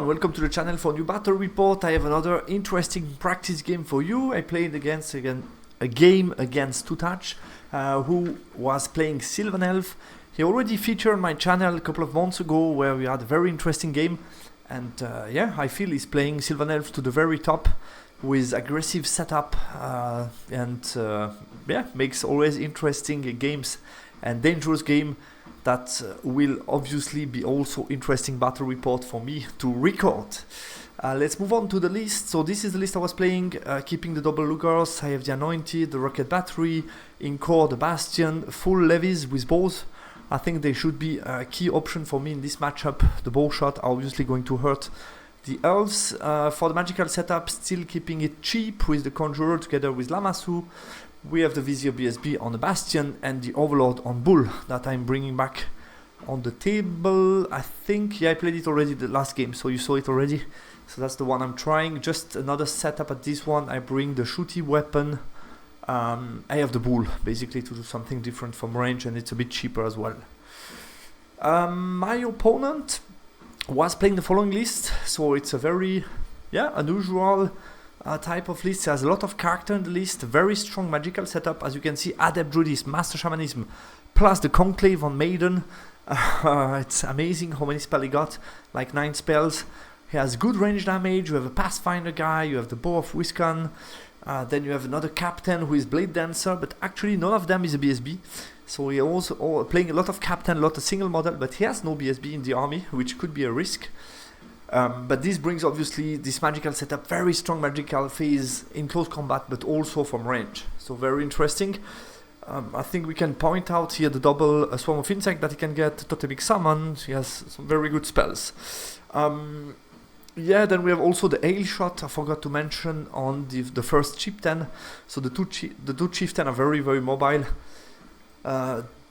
everyone, welcome to the channel for a new battle report. I have another interesting practice game for you. I played a game against Tutajec, who was playing Sylvan Elf. He already featured on my channel a couple of months ago where we had a very interesting game. And yeah, I feel he's playing Sylvan Elf to the very top with aggressive setup yeah, makes always interesting games and dangerous game. That will obviously be also interesting battle report for me to record. Let's move on to the list. So this is the list I was playing, keeping the double lookers. I have the Anointed, the Rocket Battery, in core the Bastion, full levies with bows. I think they should be a key option for me in this matchup. The bow shot are obviously going to hurt the Elves. For the magical setup, still keeping it cheap with the Conjurer together with Lamassu. We have the Vizier BSB on the Bastion and the Overlord on Bull that I'm bringing back on the table. I think, yeah, I played it already the last game, so you saw it already. So that's the one I'm trying. Just another setup at this one. I bring the shooty weapon. I have the Bull, basically, to do something different from range, and it's a bit cheaper as well. My opponent was playing the following list, so it's a very, yeah, unusual type of list. It has a lot of character in the list, very strong magical setup. As you can see, Adept Druidism, Master Shamanism, plus the Conclave on Maiden. It's amazing how many spells he got, like 9 spells. He has good range damage. You have a Pathfinder guy, you have the Bow of Wisconsin, then you have another Captain who is Blade Dancer, but actually none of them is a BSB. So he also playing a lot of Captain, a lot of single model, but he has no BSB in the army, which could be a risk. But this brings obviously this magical setup, very strong magical phase in close combat, but also from range. So very interesting. I think we can point out here the double Swarm of Insect that he can get, Totemic Summon. He has some very good spells. Yeah, then we have also the Ale Shot, I forgot to mention on the first Chieftain. So the two Chieftain are very, very mobile.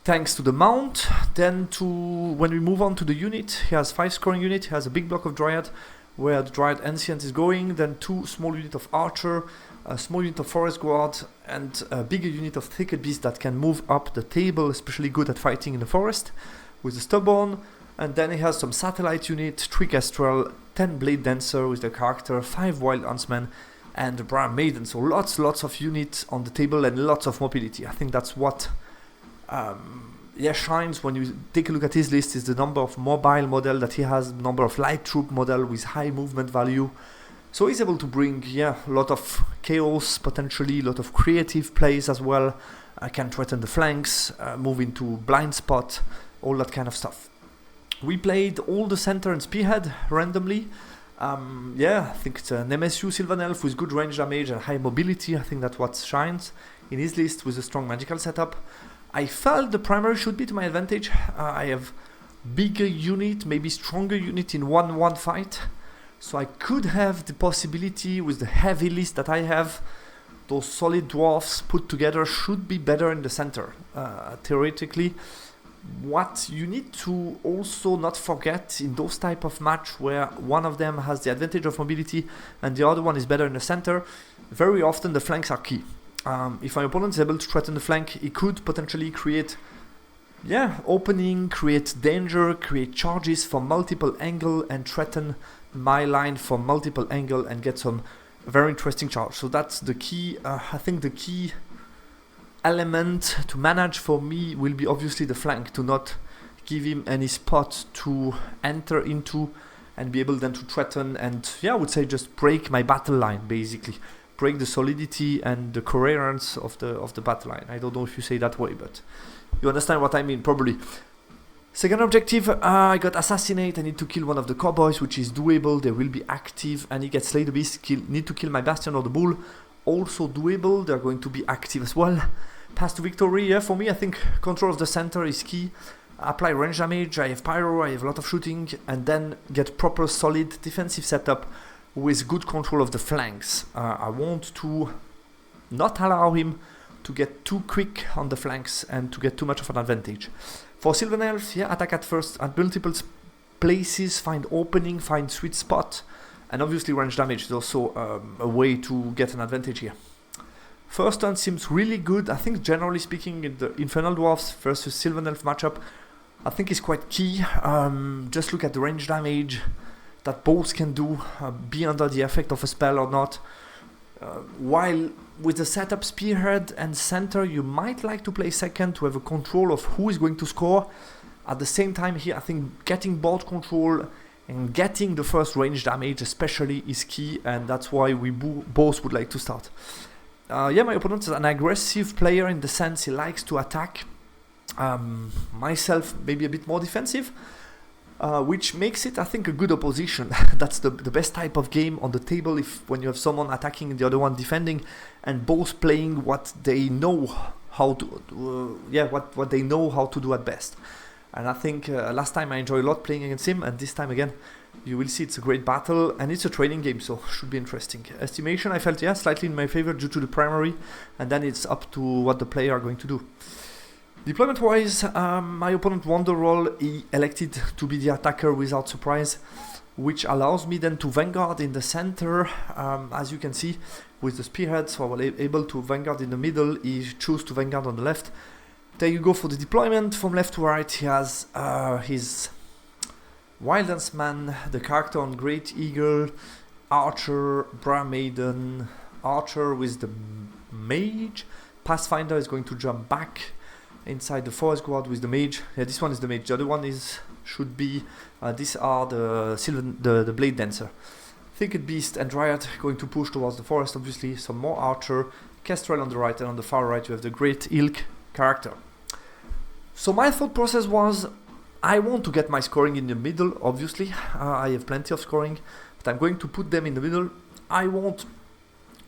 Thanks to the mount. Then when we move on to the unit, he has 5 scoring unit. He has a big block of Dryad where the Dryad Ancient is going, then 2 small unit of Archer, a small unit of Forest Guard, and a bigger unit of Thicket Beast that can move up the table, especially good at fighting in the forest with the Stubborn. And then he has some satellite unit, 3 Kestrel, 10 Blade Dancer with the character, 5 Wild Huntsmen, and the Bram Maiden. So lots of units on the table and lots of mobility. I think that's what yeah, shines when you take a look at his list, is the number of mobile model that he has, number of light troop model with high movement value. So he's able to bring, yeah, a lot of chaos, potentially a lot of creative plays as well. I can threaten the flanks, move into blind spot, all that kind of stuff. We played all the center and spearhead randomly. Yeah, I think it's an MSU Sylvan Elf with good range damage and high mobility. I think that's what shines in his list with a strong magical setup. I felt the primary should be to my advantage. I have bigger unit, maybe stronger unit in 1-1 fight. So I could have the possibility with the heavy list that I have, those solid dwarfs put together should be better in the center, theoretically. What you need to also not forget in those type of match where one of them has the advantage of mobility and the other one is better in the center, very often the flanks are key. If my opponent is able to threaten the flank, he could potentially create, yeah, opening, create danger, create charges from multiple angle and threaten my line from multiple angle and get some very interesting charge. So that's the key. I think the key element to manage for me will be obviously the flank, to not give him any spot to enter into and be able then to threaten and, yeah, I would say just break my battle line, basically. Break the solidity and the coherence of the battle line. I don't know if you say that way, but you understand what I mean, probably. Second objective, I got Assassinate. I need to kill one of the cowboys, which is doable. They will be active, and he gets Slay the Beast. Need to kill my Bastion or the Bull. Also doable. They're going to be active as well. Path to victory. Yeah, for me, I think control of the center is key. Apply range damage. I have Pyro. I have a lot of shooting, and then get proper solid defensive setup with good control of the flanks. I want to not allow him to get too quick on the flanks and to get too much of an advantage. For Sylvan Elf, yeah, attack at first at multiple places, find opening, find sweet spot, and obviously range damage is also a way to get an advantage here. First turn seems really good. I think generally speaking in the Infernal Dwarves versus Sylvan Elf matchup, I think is quite key. Just look at the range damage. that both can do, be under the effect of a spell or not. While with the setup spearhead and center, you might like to play second to have a control of who is going to score. At the same time here, I think getting board control and getting the first range damage especially is key, and that's why we both would like to start. Yeah, my opponent is an aggressive player in the sense he likes to attack. Myself maybe a bit more defensive, which makes it, I think, a good opposition. That's the best type of game on the table when you have someone attacking and the other one defending, and both playing what they know how to what they know how to do at best. And I think last time I enjoyed a lot playing against him, and this time again you will see it's a great battle, and it's a training game, so should be interesting. Estimation, I felt, yeah, slightly in my favor due to the primary, and then it's up to what the player are going to do. Deployment wise, my opponent won the role. He elected to be the attacker without surprise, which allows me then to vanguard in the center, as you can see with the spearhead, so I was able to vanguard in the middle. He chose to vanguard on the left. There you go for the deployment. From left to right, he has his Wildlandsman, the character on Great Eagle, Archer, Bra Maiden, Archer with the Mage. Pathfinder is going to jump back inside the Forest Guard with the Mage. Yeah, this one is the Mage. The other one should be, these are the Sylvan, the Blade Dancer. Thicket Beast and Dryad going to push towards the forest, obviously. Some more Archer, Kestrel on the right, and on the far right you have the Great Ilk character. So my thought process was, I want to get my scoring in the middle, obviously. I have plenty of scoring, but I'm going to put them in the middle. I want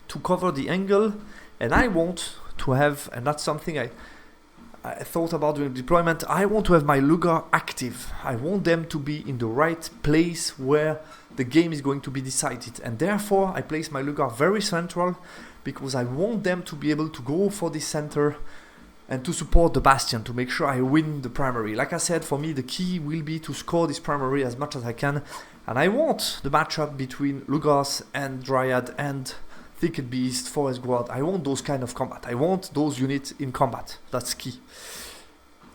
to cover the angle, and I want to have, and that's something I thought about during deployment, I want to have my Lugar active. I want them to be in the right place where the game is going to be decided, and therefore I place my Lugar very central, because I want them to be able to go for this center and to support the Bastion, to make sure I win the primary. Like I said, for me the key will be to score this primary as much as I can, and I want the matchup between Lugars and Dryad and Thicket Beast, Forest Guard. I want those kind of combat. I want those units in combat. That's key.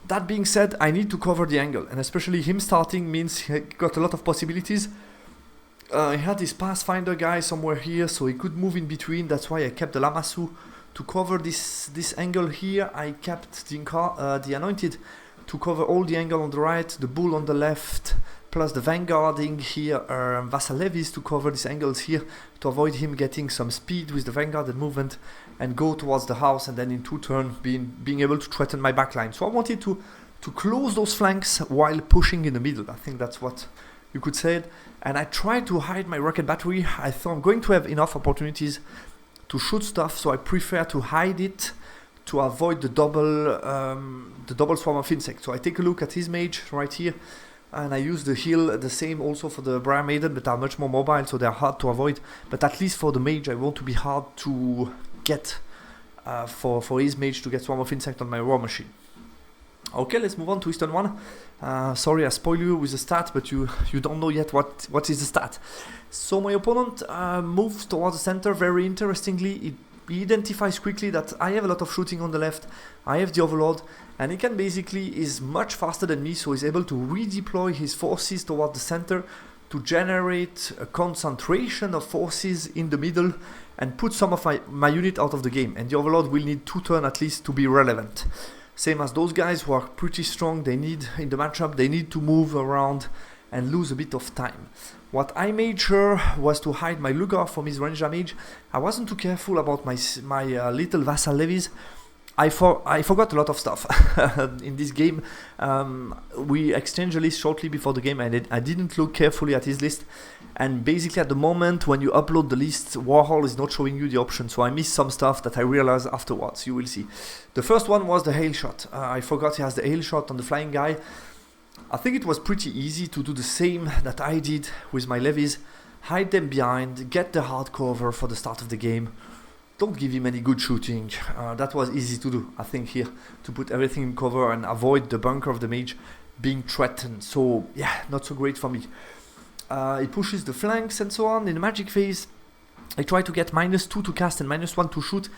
That being said, I need to cover the angle, and especially him starting means he got a lot of possibilities. He had his Pathfinder guy somewhere here, so he could move in between. That's why I kept the Lamassu to cover this angle here. I kept the Anointed to cover all the angle on the right, the Bull on the left, plus the Vanguarding here, Vassal Levies to cover these angles here, to avoid him getting some speed with the Vanguard and movement, and go towards the house, and then in 2 turns being able to threaten my backline. So I wanted to close those flanks while pushing in the middle. I think that's what you could say. And I tried to hide my rocket battery. I thought I'm going to have enough opportunities to shoot stuff, so I prefer to hide it to avoid the double swarm of insects. So I take a look at his mage right here, and I use the heal, the same also for the Briar Maiden, but are much more mobile, so they're hard to avoid. But at least for the mage, I want to be hard to get for his mage to get swarm of insect on my war machine. Okay, let's move on to Eastern 1. Sorry I spoil you with the stat, but you don't know yet what is the stat. So my opponent moves towards the center. Very interestingly, he identifies quickly that I have a lot of shooting on the left, I have the Overlord, and he can basically is much faster than me, so he's able to redeploy his forces toward the center to generate a concentration of forces in the middle and put some of my unit out of the game. And the Overlord will need 2 turns at least to be relevant. Same as those guys who are pretty strong, they need, in the matchup, they need to move around and lose a bit of time. What I made sure was to hide my Lugar from his range damage. I wasn't too careful about my little Vassal Levies. I forgot a lot of stuff in this game. We exchanged a list shortly before the game, and I didn't look carefully at his list. And basically at the moment when you upload the list, Warhall is not showing you the option, so I missed some stuff that I realized afterwards. You will see. The first one was the hail shot. I forgot he has the hail shot on the flying guy. I think it was pretty easy to do the same that I did with my levies. Hide them behind, get the hard cover for the start of the game. Don't give him any good shooting. That was easy to do, I think, here, to put everything in cover and avoid the bunker of the mage being threatened. So yeah, not so great for me. He pushes the flanks and so on. In the magic phase, I try to get -2 to cast and -1 to shoot,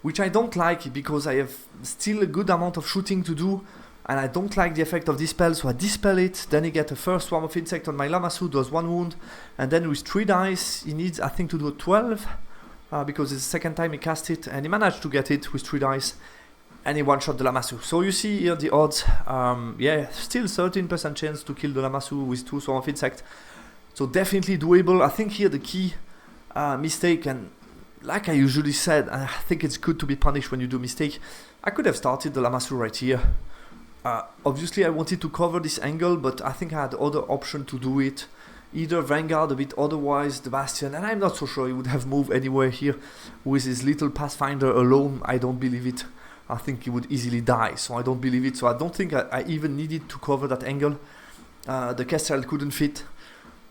which I don't like because I have still a good amount of shooting to do and I don't like the effect of Dispel, so I Dispel it. Then he gets a first Swarm of Insect on my Lamassu, does 1 wound, and then with 3 dice, he needs, I think, to do 12, because it's the second time he cast it, and he managed to get it with 3 dice, and he one-shot the Lamassu. So you see here the odds, still 13% chance to kill the Lamassu with 2 Swarm of Insect, so definitely doable. I think here the key mistake, and like I usually said, I think it's good to be punished when you do mistake. I could have started the Lamassu right here. Obviously I wanted to cover this angle, but I think I had other option to do it. Either Vanguard a bit, otherwise the Bastion, and I'm not so sure he would have moved anywhere here with his little Pathfinder alone. I don't believe it. I think he would easily die, so I don't believe it. So I don't think I even needed to cover that angle. The Kestrel couldn't fit,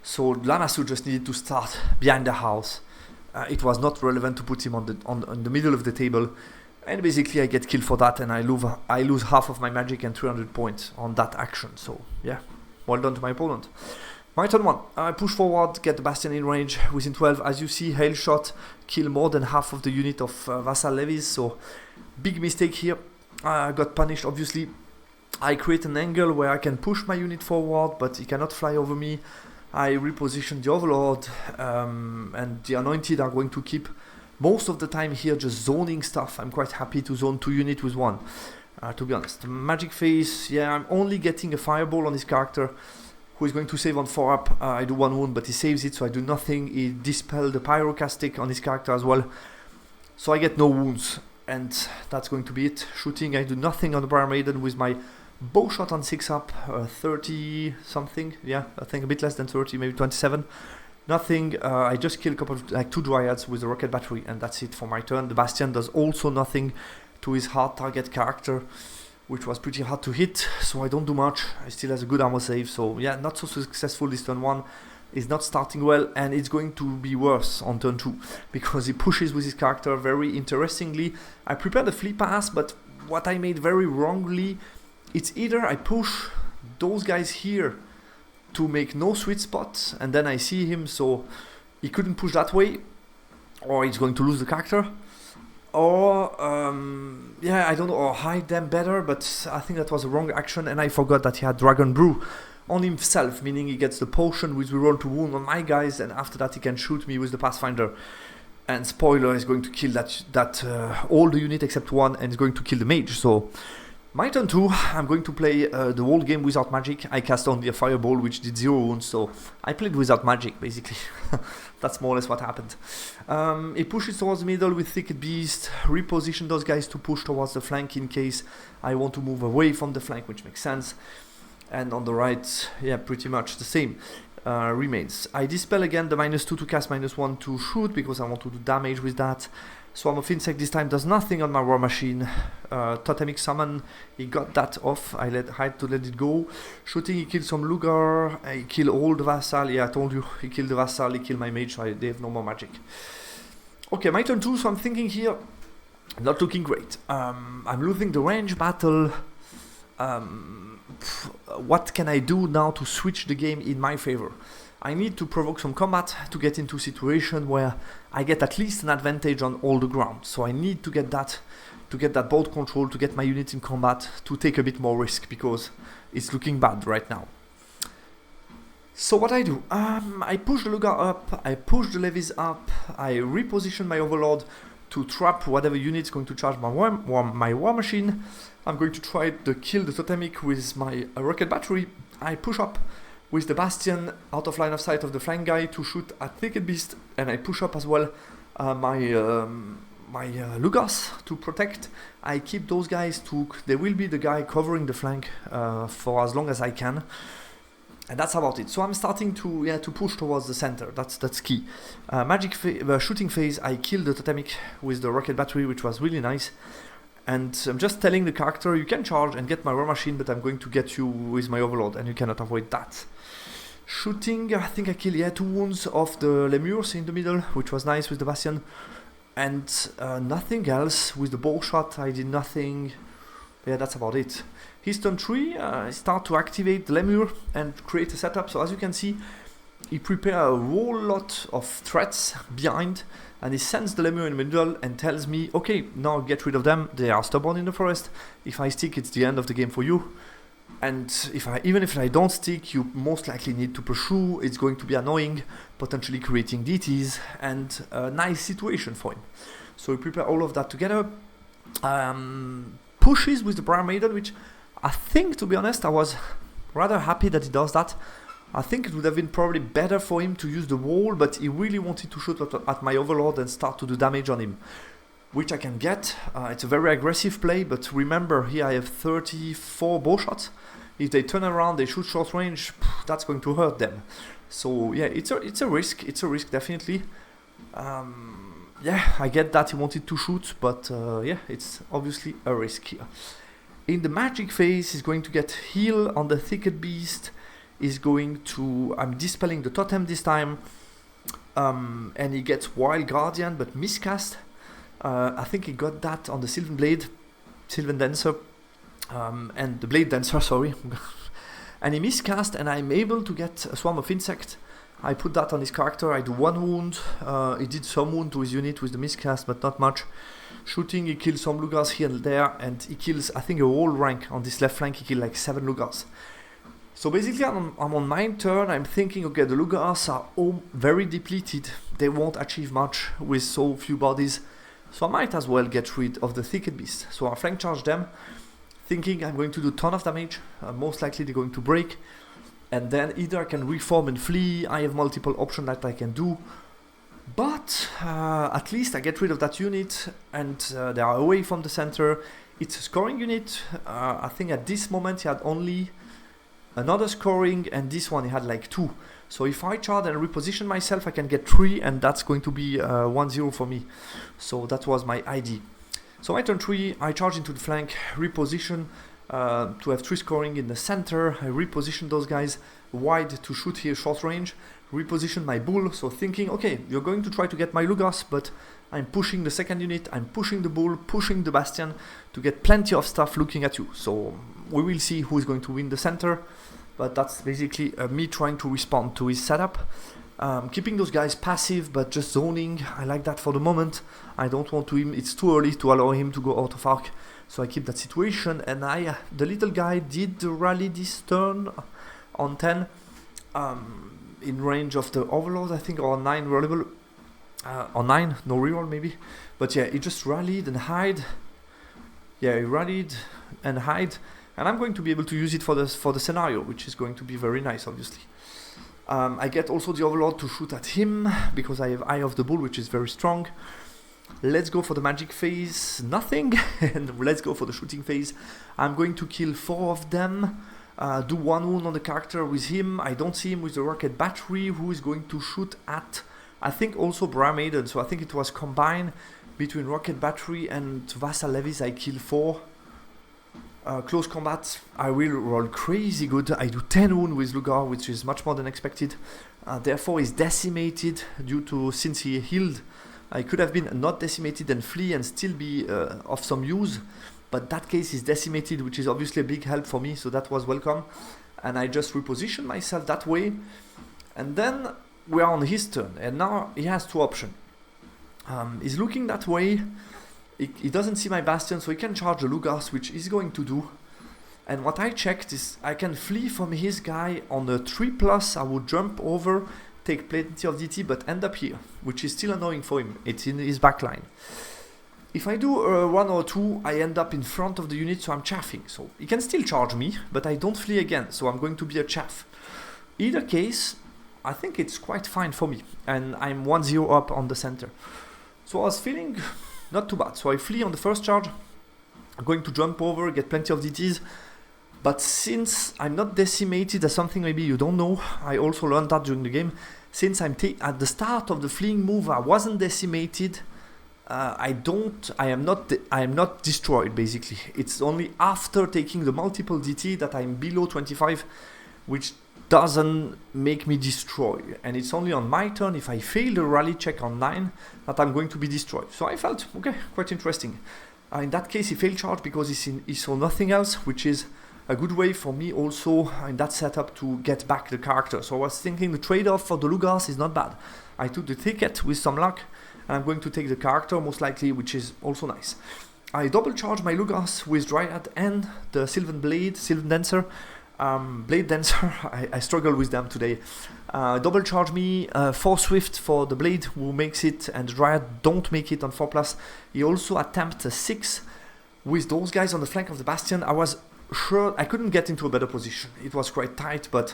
so Lamassu just needed to start behind the house. It was not relevant to put him on the middle of the table. And basically I get killed for that, and I lose half of my magic and 300 points on that action. So yeah, well done to my opponent. My turn 1. I push forward, get the Bastion in range within 12. As you see, Hail Shot kill more than half of the unit of Vassal Levies. So big mistake here. I got punished obviously. I create an angle where I can push my unit forward, but he cannot fly over me. I reposition the Overlord, and the Anointed are going to keep most of the time here just zoning stuff. I'm quite happy to zone 2 units with 1, to be honest. Magic Phase, yeah, I'm only getting a Fireball on his character, who is going to save on 4 up. I do 1 wound, but he saves it, so I do nothing. He Dispel the Pyrocastic on his character as well, so I get no wounds, and that's going to be it. Shooting, I do nothing on the Briar Maiden with my bow shot on 6 up, 30 something, yeah, I think a bit less than 30, maybe 27. Nothing, I just kill a couple of, like 2 Dryads with the rocket battery, and that's it for my turn. The Bastion does also nothing to his hard target character, which was pretty hard to hit, so I don't do much. I still has a good armor save, so yeah, not so successful this turn 1. Is not starting well, and it's going to be worse on turn 2, because he pushes with his character very interestingly. I prepared a flea pass, but what I made very wrongly, it's either I push those guys here to make no sweet spots, and then I see him, so he couldn't push that way, or he's going to lose the character, or yeah, I don't know, or hide them better, but I think that was a wrong action, and I forgot that he had Dragon Brew on himself, meaning he gets the potion which we roll to wound on my guys, and after that he can shoot me with the Pathfinder, and spoiler, is going to kill that all the unit except 1, and is going to kill the mage. So my turn 2, I'm going to play the whole game without magic. I cast only a Fireball which did 0 wounds, so I played without magic basically. That's more or less what happened. He pushes towards the middle with Thicket Beast, reposition those guys to push towards the flank in case I want to move away from the flank, which makes sense. And on the right, yeah, pretty much the same remains. I Dispel again the -2 to cast, -1 to shoot, because I want to do damage with that. Swarm of Insect this time does nothing on my War Machine. Totemic Summon, he got that off. I had to let it go. Shooting, he killed some Lugar. He killed all the Vassal. Yeah, I told you, he killed the Vassal, he killed my mage, so they have no more magic. Okay, my turn 2, so I'm thinking here, not looking great. I'm losing the range battle. What can I do now to switch the game in my favor? I need to provoke some combat to get into a situation where I get at least an advantage on all the ground. So I need to get that board control, to get my units in combat, to take a bit more risk, because it's looking bad right now. So what I do, I push the Lugar up, I push the Levies up, I reposition my Overlord to trap whatever unit's going to charge my War Machine. I'm going to try to kill the Totemic with my rocket battery. I push up with the Bastion out of line of sight of the flank guy to shoot at Thicket Beast, and I push up as well my Lugars to protect. I keep those guys they will be the guy covering the flank for as long as I can, and that's about it. So I'm starting to push towards the center. That's key. Shooting phase, I killed the Totemic with the rocket battery, which was really nice. And I'm just telling the character, you can charge and get my War Machine, but I'm going to get you with my Overlord, and you cannot avoid that. Shooting, I think I killed 2 wounds of the Lemurs in the middle, which was nice with the Bastion. And nothing else. With the bow shot, I did nothing. Yeah, that's about it. His turn 3, I start to activate the Lemur and create a setup. So as you can see, he prepares a whole lot of threats behind, and he sends the lemur in the middle and tells me, okay, now get rid of them, they are stubborn in the forest, if I stick it's the end of the game for you, and even if I don't stick, you most likely need to pursue, it's going to be annoying, potentially creating DTs, and a nice situation for him. So we prepare all of that together, pushes with the Briar Maiden, which I think, to be honest, I was rather happy that he does that. I think it would have been probably better for him to use the wall, but he really wanted to shoot at my Overlord and start to do damage on him, which I can get. It's a very aggressive play, but remember, here I have 34 bow shots. If they turn around, they shoot short range, that's going to hurt them. So yeah, it's a risk. It's a risk, definitely. Yeah, I get that he wanted to shoot, but yeah, it's obviously a risk here. In the magic phase, he's going to get heal on the Thicket Beast. Is going to, I'm dispelling the totem this time, and he gets Wild Guardian but miscast. I think he got that on the Sylvan Blade, Sylvan Dancer, and the Blade Dancer, sorry. And he miscast, and I'm able to get a Swarm of Insect. I put that on his character, I do 1 wound, he did some wound to his unit with the miscast, but not much. Shooting, he kills some Lugars here and there, and he kills, I think, a whole rank on this left flank, he killed like 7 Lugars. So basically, I'm on my turn, I'm thinking, okay, the Lugars are all very depleted, they won't achieve much with so few bodies, so I might as well get rid of the Thicket Beast. So I flank charge them, thinking I'm going to do a ton of damage, most likely they're going to break, and then either I can reform and flee, I have multiple options that I can do, but at least I get rid of that unit, and they are away from the center. It's a scoring unit, I think at this moment he had only another scoring, and this one he had like 2. So if I charge and reposition myself, I can get 3, and that's going to be 1-0 for me. So that was my ID. So my turn 3, I charge into the flank, reposition to have 3 scoring in the center. I reposition those guys wide to shoot here short range. Reposition my bull, so thinking, okay, you're going to try to get my Lugars, but I'm pushing the second unit, I'm pushing the bull, pushing the bastion to get plenty of stuff looking at you. So we will see who is going to win the center, but that's basically me trying to respond to his setup. Keeping those guys passive, but just zoning, I like that for the moment. I don't want to him, it's too early to allow him to go out of arc, so I keep that situation, and the little guy did rally this turn on 10, in range of the Overlord, I think, or 9 rollable, or 9, no reroll maybe, but yeah, he just rallied and hide. Yeah, he rallied and hide, and I'm going to be able to use it for the scenario, which is going to be very nice, obviously. I get also the Overlord to shoot at him, because I have Eye of the Bull, which is very strong. Let's go for the magic phase, nothing, and let's go for the shooting phase. I'm going to kill 4 of them, do 1 wound on the character with him. I don't see him with the rocket battery, who is going to shoot at, I think, also Briar Maiden, so I think it was combined between rocket battery and Vassal Levies. I kill 4. Close combat, I will roll crazy good. I do 10 wound with Lugar, which is much more than expected. Therefore is decimated due to, since he healed, I could have been not decimated and flee and still be of some use, but that case is decimated, which is obviously a big help for me, so that was welcome. And I just reposition myself that way, and then we are on his turn, and now he has 2 options. He's looking that way, he doesn't see my bastion, so he can charge the Lugars, which he's going to do. And what I checked is I can flee from his guy on a 3+, I would jump over, take plenty of DT, but end up here, which is still annoying for him. It's in his backline. If I do 1 or 2, I end up in front of the unit, so I'm chaffing. So he can still charge me, but I don't flee again, so I'm going to be a chaff. Either case, I think it's quite fine for me, and I'm 1-0 up on the center. So I was feeling not too bad. So I flee on the first charge, I'm going to jump over, get plenty of DTs, but since I'm not decimated, as something maybe you don't know, I also learned that during the game, since I'm at the start of the fleeing move, I wasn't decimated, I am not destroyed, basically. It's only after taking the multiple DT that I'm below 25, which doesn't make me destroy. And it's only on my turn, if I fail the rally check on 9, that I'm going to be destroyed. So I felt, okay, quite interesting. In that case, he failed charge because he saw nothing else, which is a good way for me also in that setup to get back the character. So I was thinking the trade-off for the Lugas is not bad. I took the ticket with some luck, and I'm going to take the character most likely, which is also nice. I double charge my Lugas with Dryad and the Sylvan Blade, Sylvan Dancer. Blade Dancer, I struggle with them today. Double charge me 4 Swift for the Blade who makes it, and the Dryad don't make it on 4+. He also attempts a 6 with those guys on the flank of the Bastion. I was sure I couldn't get into a better position. It was quite tight, but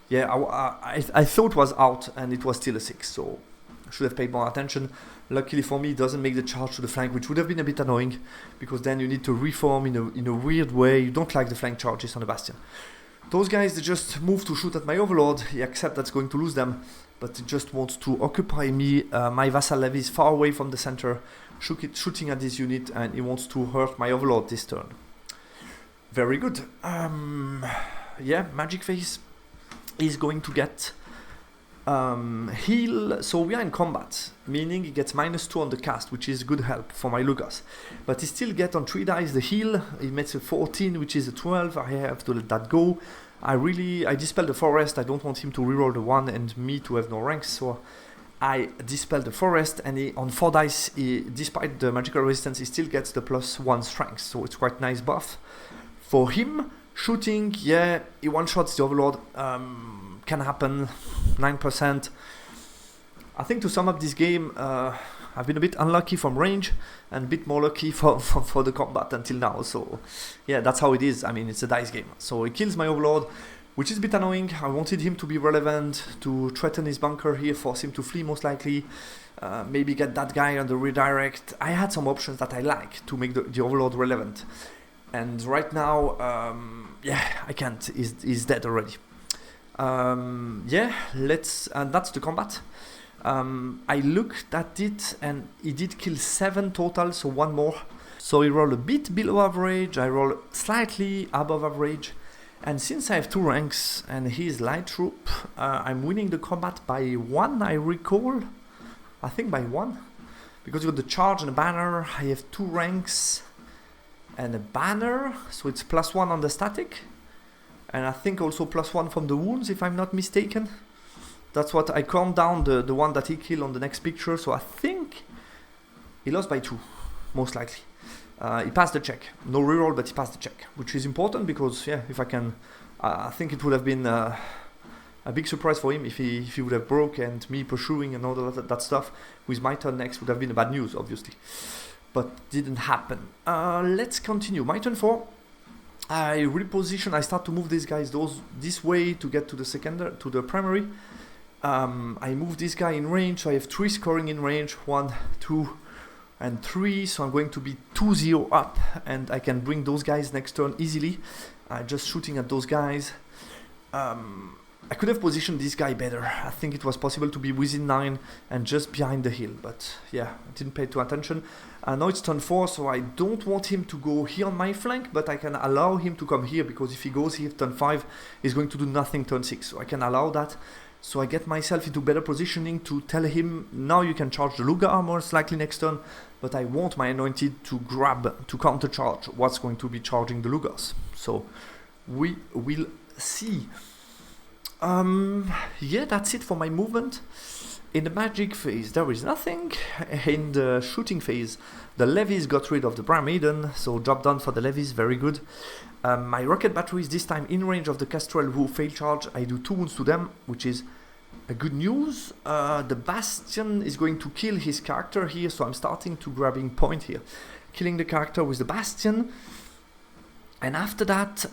yeah, I thought it was out, and it was still a 6, so I should have paid more attention. Luckily for me, it doesn't make the charge to the flank, which would have been a bit annoying, because then you need to reform in a weird way. You don't like the flank charges on the Bastion. Those guys, they just move to shoot at my Overlord. He accepts that's going to lose them, but he just wants to occupy me. My Vassal Levy is far away from the center, shooting at this unit, and he wants to hurt my Overlord this turn. Very good. Yeah, Magic Face is going to get heal. So we are in combat, meaning he gets -2 on the cast, which is good help for my Lugas. But he still gets on 3 dice the heal. He makes a 14, which is a 12. I have to let that go. I dispel the forest. I don't want him to reroll the 1 and me to have no ranks, so I dispel the forest, and on 4 dice, despite the magical resistance, he still gets the +1 strength, so it's quite nice buff. For him, shooting, yeah, he one-shots the Overlord, can happen, 9%. I think to sum up this game, I've been a bit unlucky from range, and a bit more lucky for the combat until now, so yeah, that's how it is. I mean, it's a dice game. So he kills my Overlord, which is a bit annoying. I wanted him to be relevant, to threaten his bunker here, force him to flee most likely, maybe get that guy on the redirect. I had some options that I like to make the Overlord relevant. And right now, yeah, I can't. He's dead already. Yeah, and that's the combat. I looked at it, and he did kill 7 total, so 1 more. So he rolled a bit below average, I rolled slightly above average. And since I have 2 ranks and he's light troop, I'm winning the combat by 1, I recall. I think by 1. Because you got the charge and a banner, I have 2 ranks and a banner, so it's +1 on the static. And I think also +1 from the wounds, if I'm not mistaken. That's what I calmed down the one that he killed on the next picture, so I think he lost by 2, most likely. He passed the check. No reroll, but he passed the check, which is important because, yeah, if I can, I think it would have been a big surprise for him if he would have broke, and me pursuing and all that stuff with my turn next would have been a bad news, obviously. But didn't happen. Let's continue. My turn 4. I reposition. I start to move these guys this way to get to the primary. I move this guy in range, so I have 3 scoring in range, 1, 2, and 3, so I'm going to be 2-0 up, and I can bring those guys next turn easily, just shooting at those guys. I could have positioned this guy better. I think it was possible to be within 9 and just behind the hill, but yeah, I didn't pay too attention. Now it's turn 4, so I don't want him to go here on my flank, but I can allow him to come here, because if he goes here turn 5, he's going to do nothing turn 6, so I can allow that. So I get myself into better positioning to tell him, now you can charge the Lugar most likely next turn, but I want my Anointed to counter charge what's going to be charging the Lugars. So we will see. Yeah, that's it for my movement. In the magic phase, there is nothing. In the shooting phase, the levies got rid of the Bram Maiden, so job done for the levies, very good. My rocket batteries, this time in range of the Kestrel who fail charge. I do 2 wounds to them, which is a good news. The Bastion is going to kill his character here, so I'm starting to grabbing point here. Killing the character with the Bastion. And after that,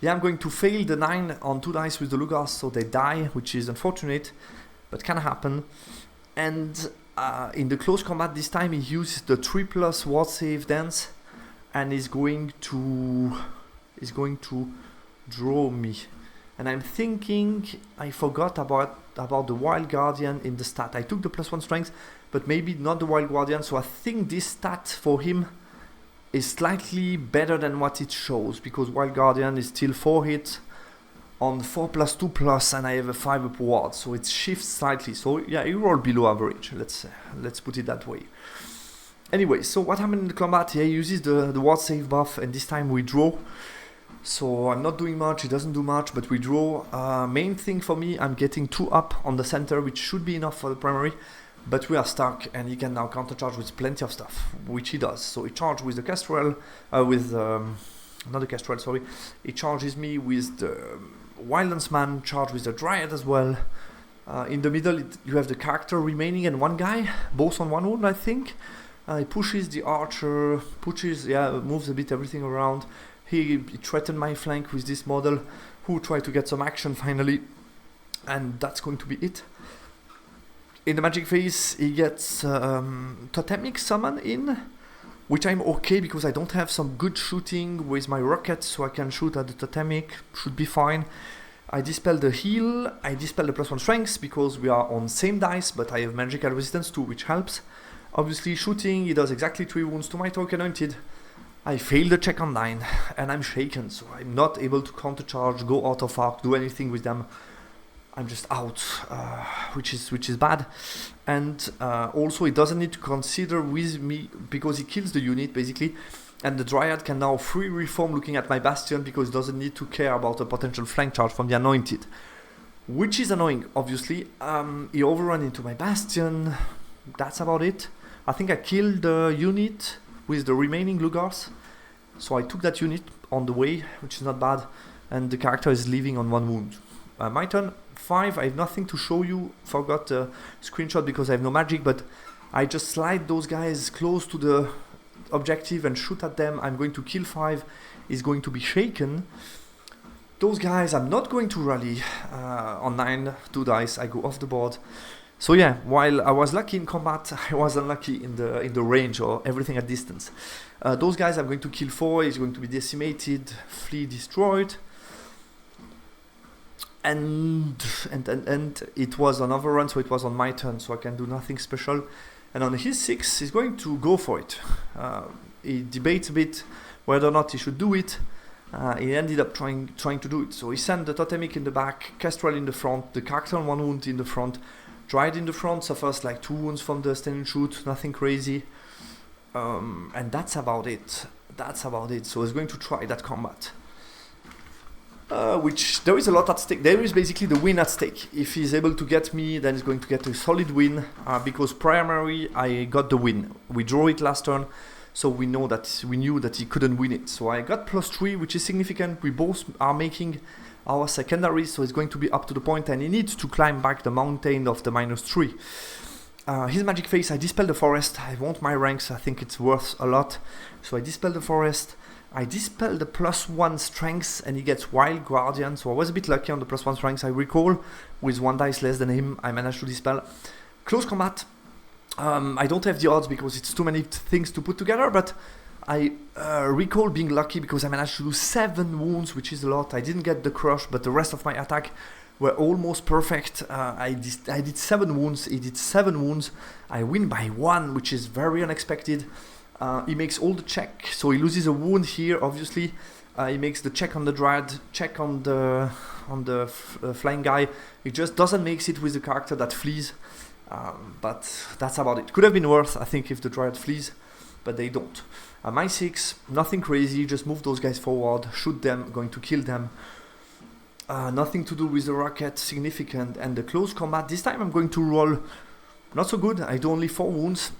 yeah, I'm going to fail the 9 on 2 dice with the Lugars, so they die, which is unfortunate, but can happen. And in the close combat this time, he uses the 3+ ward save dance, and is going to draw me. And I'm thinking I forgot about the Wild Guardian in the stat. I took the +1 strength, but maybe not the Wild Guardian, so I think this stat for him is slightly better than what it shows, because Wild Guardian is still 4 hits on 4+2+, and I have a 5 up ward, so it shifts slightly. So yeah, he rolled below average. Let's put it that way. Anyway, so what happened in the combat? He uses the ward save buff, and this time we draw. So I'm not doing much, he doesn't do much, but we draw. Main thing for me, I'm getting 2 up on the center, which should be enough for the primary. But we are stuck, and he can now countercharge with plenty of stuff, which he does. So he charges with the Kestrel, not the Kestrel, sorry. He charges me with the Wildlandsman, charge with the Dryad as well. In the middle, you have the character remaining and one guy, both on 1 wound, I think. He pushes the archer, moves a bit everything around. He threatened my flank with this model, who tried to get some action finally, and that's going to be it. In the magic phase, he gets Totemic Summon in, which I'm okay because I don't have some good shooting with my rockets, so I can shoot at the Totemic, should be fine. I dispel the heal, I dispel the +1 strength because we are on same dice, but I have magical resistance too, which helps. Obviously shooting, he does exactly 3 wounds to my Token Anointed. I failed the check on 9, and I'm shaken, so I'm not able to countercharge, go out of arc, do anything with them. I'm just out, which is bad. And also he doesn't need to consider with me because he kills the unit basically, and the Dryad can now free reform looking at my Bastion because he doesn't need to care about a potential flank charge from the Anointed, which is annoying. Obviously, he overrun into my Bastion. That's about it. I think I killed the unit with the remaining Lugars, so I took that unit on the way, which is not bad, and the character is leaving on 1 wound. My turn 5, I have nothing to show you, forgot the screenshot because I have no magic, but I just slide those guys close to the objective and shoot at them. I'm going to kill 5, is going to be shaken. Those guys I'm not going to rally on 9, 2 dice, I go off the board. So yeah, while I was lucky in combat, I was unlucky in the range or everything at distance. Those guys I'm going to kill 4, is going to be decimated, flee destroyed. And it was an overrun, so it was on my turn, so I can do nothing special. And on his 6, he's going to go for it. He debates a bit whether or not he should do it. He ended up trying to do it. So he sent the Totemic in the back, Kestrel in the front, the character on 1 wound in the front, Dryad in the front, suffers like 2 wounds from the stand and shoot, nothing crazy. And that's about it. So he's going to try that combat. Which there is a lot at stake. There is basically the win at stake. If he's able to get me, then he's going to get a solid win. Because primary, I got the win. We draw it last turn, so we knew that he couldn't win it. So I got +3, which is significant. We both are making our secondary, so it's going to be up to the point, and he needs to climb back the mountain of the -3. His magic phase, I dispel the forest. I want my ranks. I think it's worth a lot. So I dispel the forest. I dispel the +1 strength, and he gets Wild Guardian, so I was a bit lucky on the +1 strength. I recall with 1 dice less than him, I managed to dispel. Close combat, I don't have the odds because it's too many things to put together, but I recall being lucky because I managed to do 7 wounds, which is a lot. I didn't get the crush, but the rest of my attack were almost perfect. I did 7 wounds, he did 7 wounds. I win by 1, which is very unexpected. He makes all the check, so he loses a wound here, obviously. He makes the check on the Dryad, check on the flying guy. He just doesn't make it with the character that flees. But that's about it. Could have been worse, I think, if the Dryad flees, but they don't. My 6, nothing crazy, just move those guys forward, shoot them, going to kill them. Nothing to do with the rocket, significant. And the close combat, this time I'm going to roll not so good. I do only 4 wounds.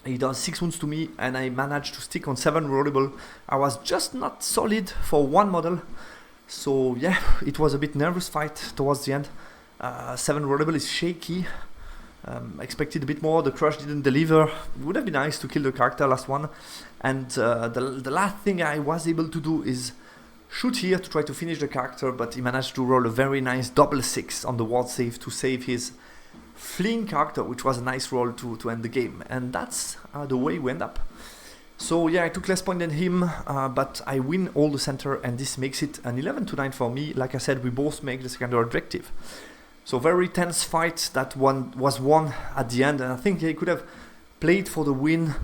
He does 6 wounds to me, and I managed to stick on 7 rollable. I was just not solid for 1 model. So yeah, it was a bit nervous fight towards the end. 7 rollable is shaky. Expected a bit more, the crush didn't deliver. It would have been nice to kill the character last one. And the last thing I was able to do is shoot here to try to finish the character, but he managed to roll a very nice double 6 on the ward save to save his fleeing character, which was a nice roll to end the game. And that's the way we end up. So yeah, I took less point than him, but I win all the center, and this makes it an 11-9 for me. Like I said, we both make the secondary objective. So very tense fight. That one was won at the end, and I think he could have played for the win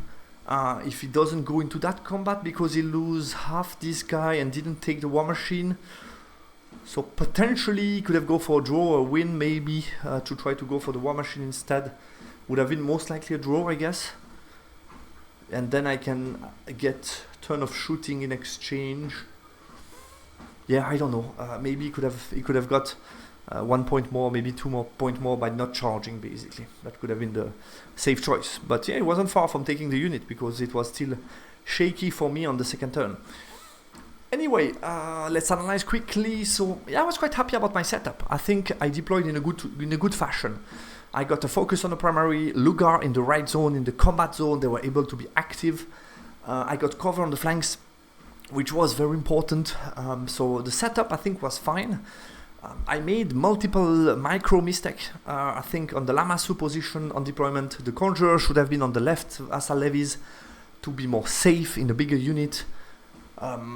if he doesn't go into that combat, because he lose half this guy and didn't take the war machine. So potentially he could have go for a draw or a win, maybe to try to go for the war machine instead. Would have been most likely a draw, I guess. And then I can get turn of shooting in exchange. yeah, I don't know. Maybe he could have got 1 point more, maybe 2 more point more by not charging. Basically, that could have been the safe choice. But yeah, it wasn't far from taking the unit because it was still shaky for me on the second turn. Anyway, let's analyze quickly. So yeah, I was quite happy about my setup. I think I deployed in a good fashion. I got a focus on the primary, Lugar in the right zone, in the combat zone. They were able to be active. I got cover on the flanks, which was very important. So the setup, I think, was fine. I made multiple micro mistakes. I think on the Lamassu position on deployment, the Conjurer should have been on the left Vassal Levies to be more safe in the bigger unit.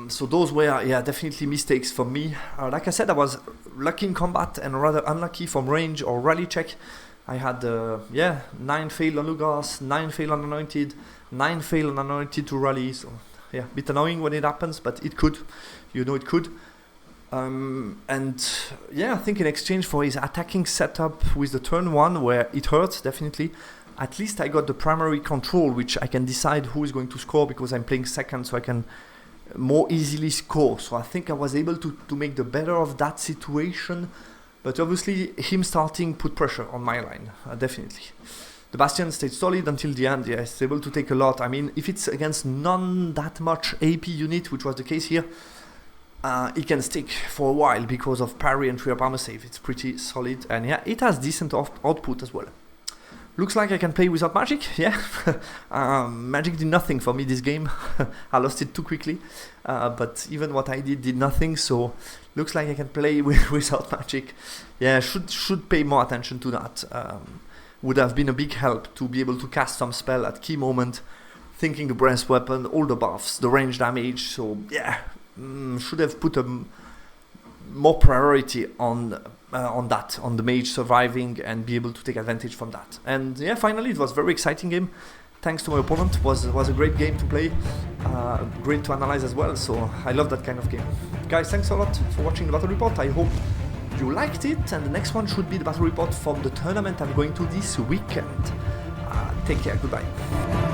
So those were, yeah, definitely mistakes for me. Like I said, I was lucky in combat and rather unlucky from range or rally check. I had, 9 fail on Lugars, 9 fail on Anointed, 9 fail on Anointed to rally. So yeah, a bit annoying when it happens, but it could. You know it could. And yeah, I think in exchange for his attacking setup with the turn 1, where it hurts, definitely, at least I got the primary control, which I can decide who is going to score because I'm playing second, so I can more easily score. So I think I was able to make the better of that situation, but obviously him starting put pressure on my line, definitely. The Bastion stayed solid until the end. Yeah, it's able to take a lot. I mean, if it's against non that much AP unit, which was the case here, it can stick for a while because of parry and 3-up armor save. It's pretty solid, and yeah, it has decent output as well. Looks like I can play without magic, yeah. Magic did nothing for me this game. I lost it too quickly, but even what I did nothing, so looks like I can play without magic. Yeah, should pay more attention to that. Would have been a big help to be able to cast some spell at key moment, thinking the breast weapon, all the buffs, the range damage, so yeah, should have put a more priority on that, on the mage surviving and be able to take advantage from that. And yeah, finally it was a very exciting game. Thanks to my opponent, was a great game to play, great to analyze as well, so I love that kind of game. Guys, thanks a lot for watching the battle report. I hope you liked it, and the next one should be the battle report from the tournament I'm going to this weekend. Take care, goodbye.